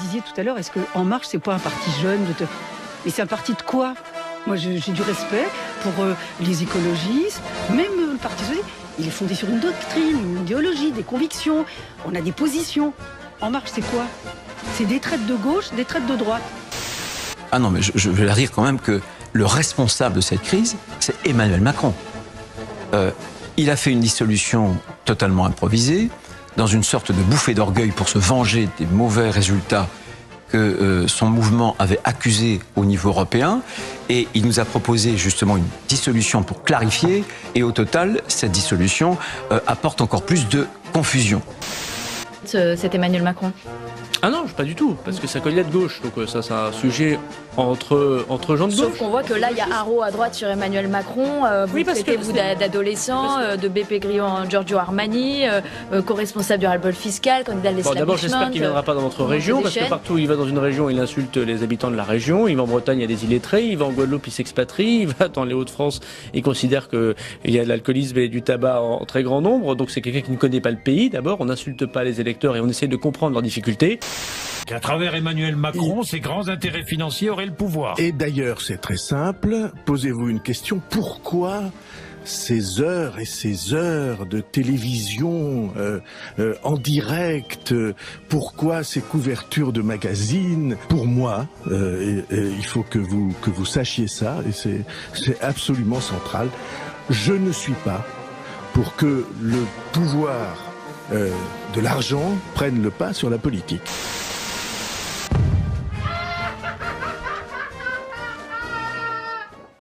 disiez tout à l'heure, est-ce que En Marche, c'est pas un parti jeune Mais c'est un parti de quoi? Moi, j'ai du respect pour les écologistes, même le Parti socialiste. Il est fondé sur une doctrine, une idéologie, des convictions. On a des positions. En Marche, c'est quoi? C'est des traites de gauche, des traites de droite. Ah non, mais je vais leur dire quand même que le responsable de cette crise, c'est Emmanuel Macron. Il a fait une dissolution totalement improvisée, dans une sorte de bouffée d'orgueil pour se venger des mauvais résultats que son mouvement avait accusés au niveau européen. Et il nous a proposé justement une dissolution pour clarifier. Et au total, cette dissolution apporte encore plus de confusion. C'est Emmanuel Macron? Ah non, pas du tout, parce que c'est un candidat de gauche, donc ça c'est un sujet entre gens de gauche. Sauf qu'on voit que là, il y a haro à droite sur Emmanuel Macron, vous traitez d'adolescent, de Beppe Grillo en Giorgio Armani, co-responsable du ras-le-bol fiscal, candidat de l'establishment. D'abord, j'espère qu'il ne viendra pas dans notre région, parce que partout où il va dans une région, il insulte les habitants de la région, il va en Bretagne, il y a des illettrés, il va en Guadeloupe, il s'expatrie, il va dans les Hauts-de-France, il considère qu'il y a de l'alcoolisme et du tabac en très grand nombre, donc c'est quelqu'un qui ne connaît pas le pays. D'abord, on n'insulte pas les électeurs et on essaie de comprendre leurs difficultés. Qu'à travers Emmanuel Macron, ses grands intérêts financiers auraient le pouvoir. Et d'ailleurs, c'est très simple. Posez-vous une question. Pourquoi ces heures et ces heures de télévision en direct? Pourquoi ces couvertures de magazines? Pour moi, il faut que vous sachiez ça, et c'est absolument central. Je ne suis pas pour que le pouvoir de l'argent prenne le pas sur la politique.